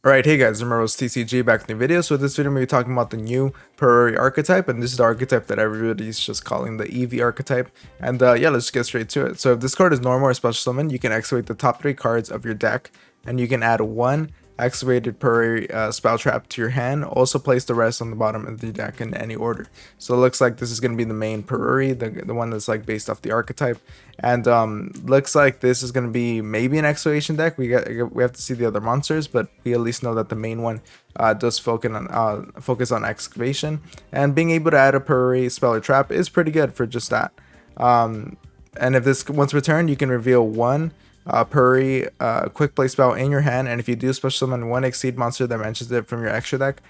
Alright, hey guys, remember it's TCG back in the video. So this video I'm going to be talking about the new PURERY archetype, and this is the archetype that everybody's just calling the EV archetype. And yeah, let's just get straight to it. So if this card is normal or special summon, you can activate the top 3 cards of your deck, and you can add one activated PURERY spell trap to your hand. Also place the rest on the bottom of the deck in any order. So it looks like this is going to be the main PURERY, the one that's like based off the archetype. And looks like this is going to be maybe an excavation deck. We have to see the other monsters, but we at least know that the main one does focus on excavation. And being able to add a PURERY spell or trap is pretty good for just that. And if this once returned, you can reveal one PURERY quick play spell in your hand, and if you do special summon one exceed monster that mentions it from your extra deck,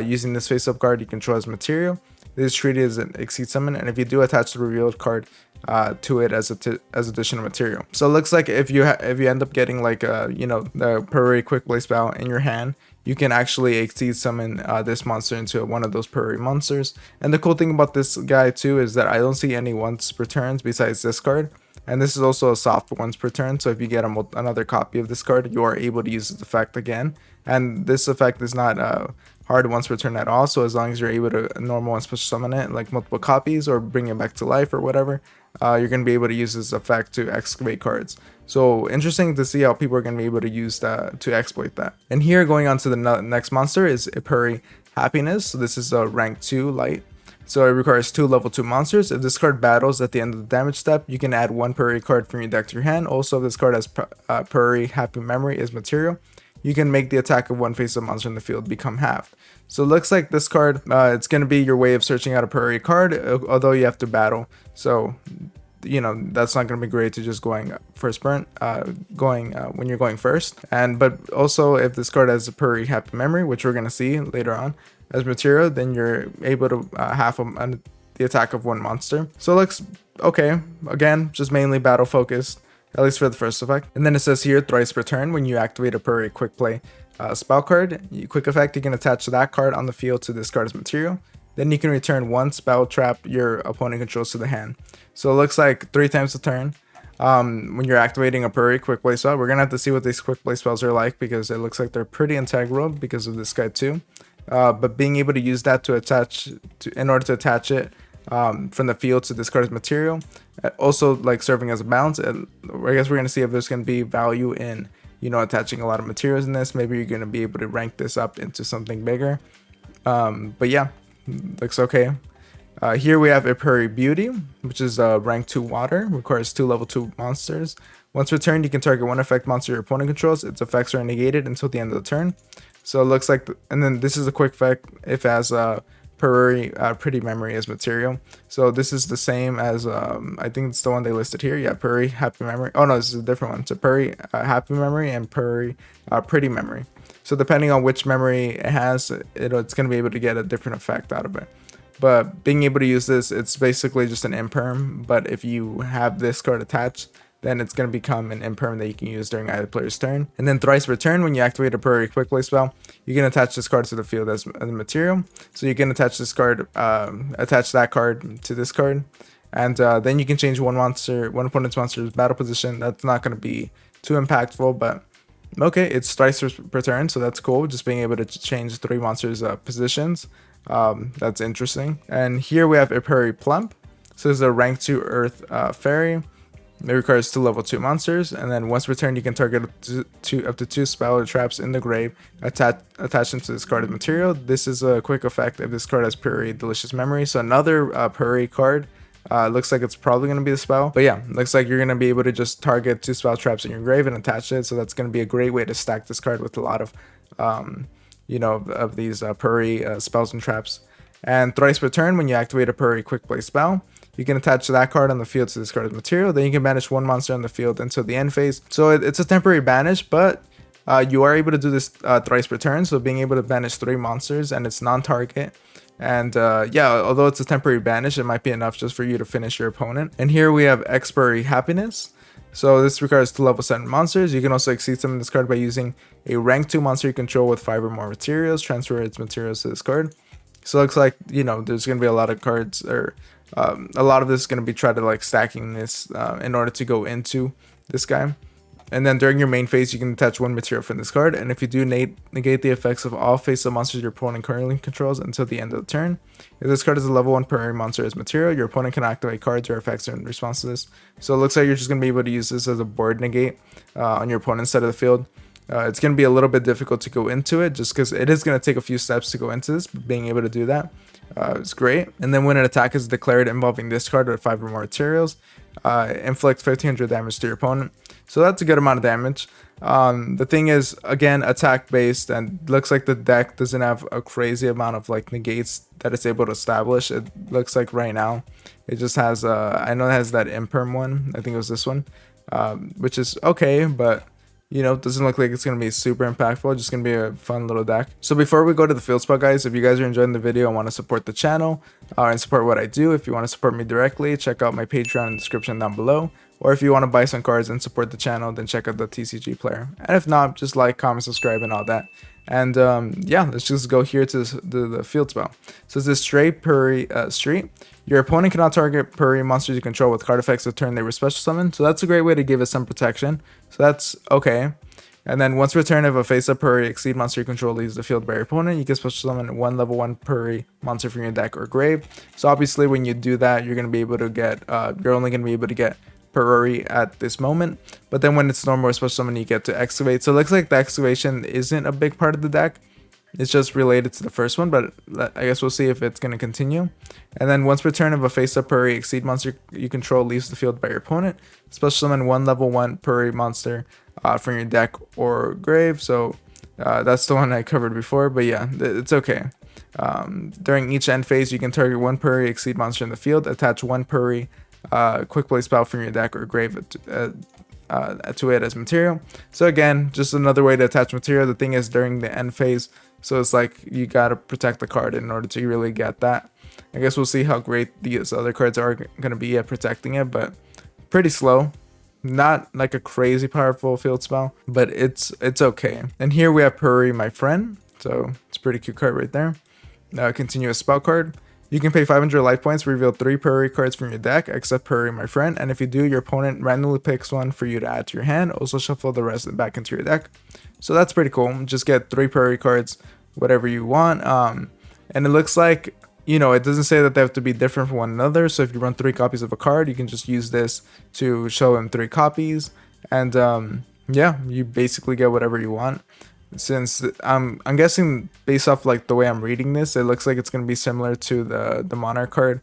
using this face up card you control as material, this is treated as an exceed summon, and if you do attach the revealed card to it as additional material. So it looks like if you end up getting like the PURERY quick play spell in your hand, you can actually exceed summon this monster into one of those PURERY monsters. And the cool thing about this guy too is that I don't see any once per turns besides this card. And this is also a soft once per turn, so if you get another copy of this card, you are able to use this effect again. And this effect is not hard once per turn at all, so as long as you're able to normal and special summon it like multiple copies or bring it back to life or whatever, you're going to be able to use this effect to excavate cards. So interesting to see how people are going to be able to use that to exploit that. And here, going on to the next monster, is PURERY Happiness. So this is a rank 2 light. So it requires 2 level 2 monsters. If this card battles at the end of the damage step, you can add 1 PURERY card from your deck to your hand. Also, if this card has PURERY Happy Memory as material, you can make the attack of one face-up monster in the field become halved. So it looks like this card, it's going to be your way of searching out a PURERY card, although you have to battle. So, that's not going to be great to just going first burn, when you're going first. But also, if this card has a PURERY Happy Memory, which we're going to see later on, as material, then you're able to half the attack of one monster. So it looks okay. Again, just mainly battle focused, at least for the first effect. And then it says here, thrice per turn, when you activate a PURERY quick play spell card, quick effect, you can attach that card on the field to this card's material. Then you can return one spell trap your opponent controls to the hand. So it looks like 3 times a turn. When you're activating a PURERY quick play spell, we're gonna have to see what these quick play spells are like, because it looks like they're pretty integral because of this guy too. But being able to use that in order to attach it from the field to this card's material, also like serving as a balance. And I guess we're gonna see if there's gonna be value in attaching a lot of materials in this. Maybe you're gonna be able to rank this up into something bigger. But yeah, looks okay. Here we have a PURERY Beauty, which is rank 2 water, requires 2 level 2 monsters. Once returned, you can target one effect monster your opponent controls. Its effects are negated until the end of the turn. So it looks like, and then this is a quick effect if it has PURERY Pretty Memory as material. So this is the same as, I think it's the one they listed here. Yeah, PURERY Happy Memory. Oh no, this is a different one. So PURERY Happy Memory and PURERY Pretty Memory. So depending on which memory it has, it's going to be able to get a different effect out of it. But being able to use this, it's basically just an imperm. But if you have this card attached, then it's going to become an imperm that you can use during either player's turn. And then thrice per turn, when you activate a PURERY quick play spell, you can attach this card to the field as a material. So you can attach this card, attach that card to this card. And then you can change one opponent's monster's battle position. That's not going to be too impactful, but okay, it's thrice per turn, so that's cool. Just being able to change 3 monsters' positions. That's interesting. And here we have a PURERY Plump. So this is a rank 2 Earth Fairy. It requires 2 level 2 monsters, and then once returned, you can target up to 2 spell or traps in the grave, attach them to this card of material. This is a quick effect if this card has PURERY Delicious Memory. So another PURERY card. Looks like it's probably going to be the spell, but yeah, looks like you're going to be able to just target 2 spell traps in your grave and attach it. So that's going to be a great way to stack this card with a lot of of these PURERY spells and traps. And thrice per turn, when you activate a PURERY quick play spell, you can attach that card on the field to this card's material. Then you can banish one monster on the field until the end phase. So it's a temporary banish, but you are able to do this thrice per turn. So being able to banish 3 monsters, and it's non-target. And yeah, although it's a temporary banish, it might be enough just for you to finish your opponent. And here we have PURERY Happiness. So this requires 2 level 7 monsters. You can also exceed summon this card by using a rank 2 monster you control with 5 or more materials. Transfer its materials to this card. So it looks like, there's going to be a lot of cards, or a lot of this is going to be trying to like stacking this in order to go into this guy. And then during your main phase, you can attach one material from this card, and if you do, negate the effects of all face-up monsters your opponent currently controls until the end of the turn. If this card is a level 1 PURERY monster as material, your opponent can activate cards or effects in response to this. So it looks like you're just going to be able to use this as a board negate on your opponent's side of the field. It's going to be a little bit difficult to go into it, just because it is going to take a few steps to go into this, but being able to do that is great. And then when an attack is declared involving this card or 5 or more materials, inflict 1500 damage to your opponent. So that's a good amount of damage. The thing is, again, attack based, and looks like the deck doesn't have a crazy amount of like negates that it's able to establish. It looks like right now it just has I know it has that imperm one, I think it was this one, which is okay, but you know, doesn't look like it's going to be super impactful. Just going to be a fun little deck. So before we go to the field spot, guys, if you guys are enjoying the video and want to support the channel and support what I do, if you want to support me directly, check out my Patreon in the description down below. Or if you want to buy some cards and support the channel, then check out the TCG player. And if not, just like, comment, subscribe, and all that. And yeah, let's just go here to the field spell. So it's this straight PURERY street. Your opponent cannot target PURERY monsters you control with card effects of turn they were special summoned. So that's a great way to give it some protection. So that's okay. And then once per turn, if a face-up PURERY exceed monster you control leaves the field by your opponent, you can special summon one level 1 PURERY monster from your deck or grave. So obviously when you do that, you're going to be able to get, you're only going to be able to get PURERY at this moment, but then when it's normal or special summon, you get to excavate. So it looks like the excavation isn't a big part of the deck. It's just related to the first one, but I guess we'll see if it's going to continue. And then once per turn, if a face-up PURERY exceed monster you control leaves the field by your opponent, special summon one level 1 PURERY monster from your deck or grave. So that's the one I covered before, but yeah, it's okay. During each end phase, you can target one PURERY exceed monster in the field, attach one PURERY quick play spell from your deck or grave to it as material. So again, just another way to attach material. The thing is, during the end phase, so it's like you gotta protect the card in order to really get that. I guess we'll see how great these other cards are gonna be at protecting it, but pretty slow. Not like a crazy powerful field spell, but it's okay. And here we have PURERY, my friend. So it's a pretty cute card right there. Continuous spell card. You can pay 500 life points to reveal 3 PURERY cards from your deck, except PURERY, my friend. And if you do, your opponent randomly picks one for you to add to your hand. Also shuffle the rest back into your deck. So that's pretty cool. Just get 3 PURERY cards, whatever you want. And it looks like, you know, it doesn't say that they have to be different from one another. So if you run 3 copies of a card, you can just use this to show them 3 copies. And yeah, you basically get whatever you want. Since I'm guessing based off like the way I'm reading this, it looks like it's going to be similar to the Monarch card.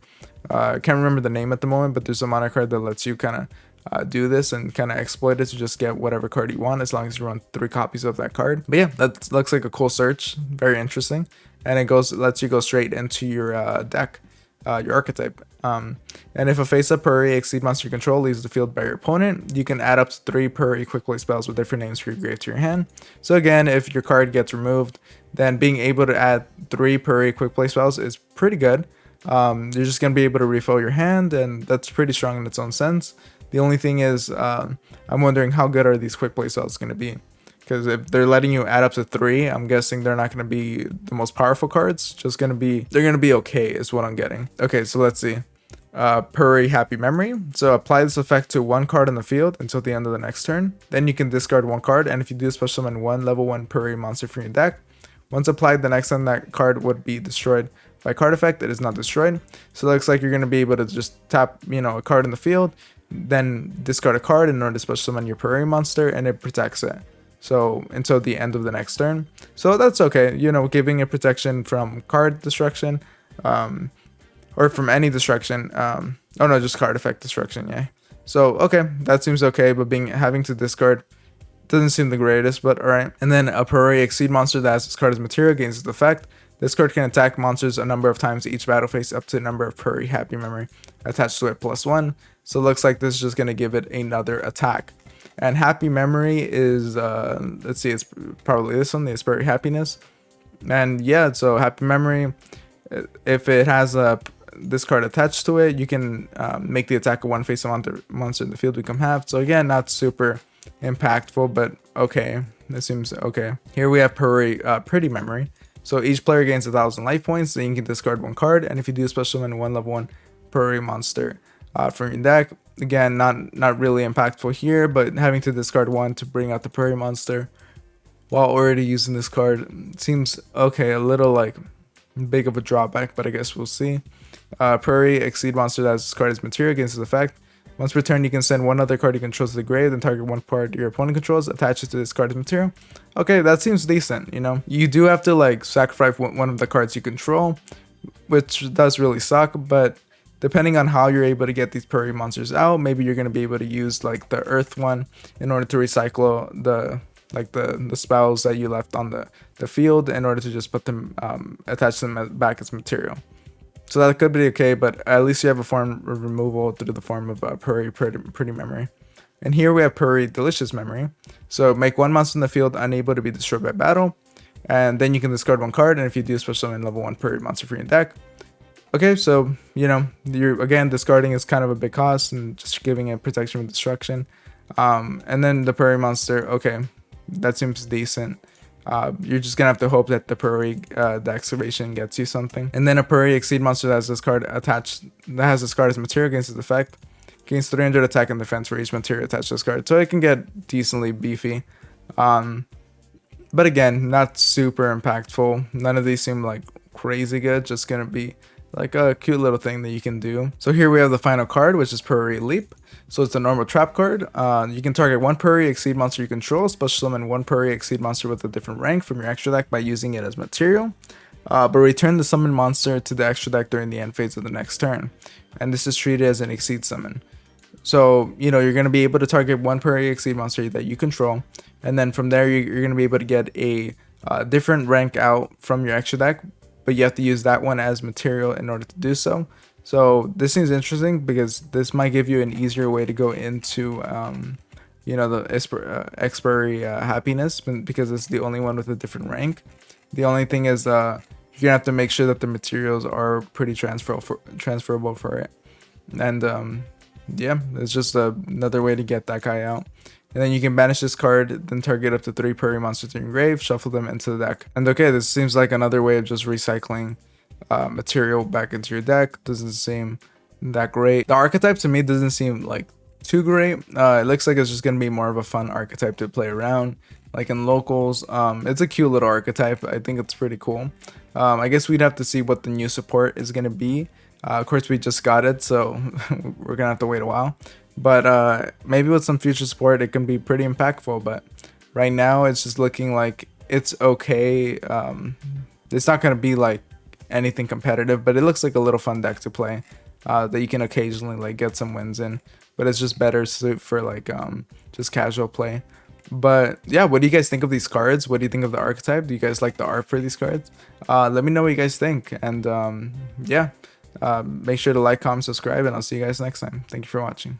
I can't remember the name at the moment, but there's a Monarch card that lets you kind of do this and kind of exploit it to just get whatever card you want as long as you run 3 copies of that card. But yeah, that looks like a cool search, very interesting, and it lets you go straight into your deck, your archetype. And if a face-up PURERY exceed monster you control leaves the field by your opponent, you can add up to 3 PURERY quick play spells with different names for your grave to your hand. So again, if your card gets removed, then being able to add 3 PURERY quick play spells is pretty good. You're just going to be able to refill your hand, and that's pretty strong in its own sense. The only thing is, I'm wondering how good are these quick play spells going to be? Because if they're letting you add up to 3, I'm guessing they're not going to be the most powerful cards. They're going to be okay is what I'm getting. Okay, so let's see. PURERY Happy Memory. So apply this effect to 1 card on the field until the end of the next turn. Then you can discard 1 card, and if you do, special summon 1 level 1 PURERY monster from your deck. Once applied, the next time that card would be destroyed by card effect, it is not destroyed. So it looks like you're going to be able to just tap, you know, a card in the field, then discard a card in order to special summon your PURERY monster, and it protects it. So until the end of the next turn. So that's okay, you know, giving it protection from card destruction, or from any destruction. Oh no, just card effect destruction, yeah. So okay, that seems okay, but having to discard doesn't seem the greatest, but alright. And then a PURERY exceed monster that has this card as material gains its effect. This card can attack monsters a number of times each battle phase up to the number of PURERY Happy Memory attached to it +1. So it looks like this is just gonna give it another attack. And Happy Memory is, let's see, it's probably this one, the PURERY Happiness. And yeah, so Happy Memory, if it has this card attached to it, you can make the attack of 1 face-up monster in the field become halved. So again, not super impactful, but okay, this seems okay. Here we have PURERY Pretty Memory. So each player gains 1,000 life points, then you can discard 1 card, and if you do, special summon 1 level 1 PURERY monster from your deck. again, not really impactful here, but having to discard 1 to bring out the Prairie Monster while already using this card seems okay, a little like big of a drawback, but I guess we'll see. Prairie, exceed monster that has this card as material against its effect. Once per turn, you can send one other card you control to the grave, then target one part your opponent controls, attach it to this card as material. Okay, that seems decent, you know. You do have to like sacrifice one of the cards you control, which does really suck, but depending on how you're able to get these Prairie monsters out, maybe you're going to be able to use like the Earth one in order to recycle the spells that you left on the field in order to just put them, attach them back as material. So that could be okay, but at least you have a form of removal through the form of Prairie Pretty Memory. And here we have Prairie Delicious Memory. So make one monster in the field unable to be destroyed by battle, and then you can discard one card, and if you do, special summon level 1 Prairie monster for your deck. Okay, so, you know, you're, again, discarding is kind of a big cost, and just giving it protection from destruction. And then the Prairie monster, okay, that seems decent. You're just gonna have to hope that the Prairie the excavation gets you something. And then a Prairie exceed monster that has this card attached, that has this card as material against its effect, gains 300 attack and defense for each material attached to this card, so it can get decently beefy. But again, not super impactful. None of these seem like crazy good, just gonna be like a cute little thing that you can do. So here we have the final card, which is Prairie Leap. So it's a normal trap card. You can target one Prairie exceed monster you control, special summon one Prairie exceed monster with a different rank from your extra deck by using it as material, but return the summon monster to the extra deck during the end phase of the next turn, and this is treated as an exceed summon. So, you know, you're going to be able to target one Prairie exceed monster that you control, and then from there you're going to be able to get a different rank out from your extra deck, but you have to use that one as material in order to do so. So this seems interesting because this might give you an easier way to go into, you know, the expiry happiness, because it's the only one with a different rank. The only thing is you're gonna have to make sure that the materials are pretty transferable for it, and yeah, it's just another way to get that guy out. And then you can banish this card, then target up to 3 Prairie monsters in your grave, shuffle them into the deck. And okay, this seems like another way of just recycling material back into your deck. Doesn't seem that great. The archetype to me doesn't seem like too great. It looks like it's just gonna be more of a fun archetype to play around, like in locals. It's a cute little archetype. I think it's pretty cool. I guess we'd have to see what the new support is gonna be. Of course, we just got it, so we're gonna have to wait a while. But maybe with some future support, it can be pretty impactful. But right now, it's just looking like it's okay. It's not gonna be like anything competitive, but it looks like a little fun deck to play that you can occasionally like get some wins in. But it's just better suited for like just casual play. But yeah, what do you guys think of these cards? What do you think of the archetype? Do you guys like the art for these cards? Let me know what you guys think. And yeah, make sure to like, comment, subscribe, and I'll see you guys next time. Thank you for watching.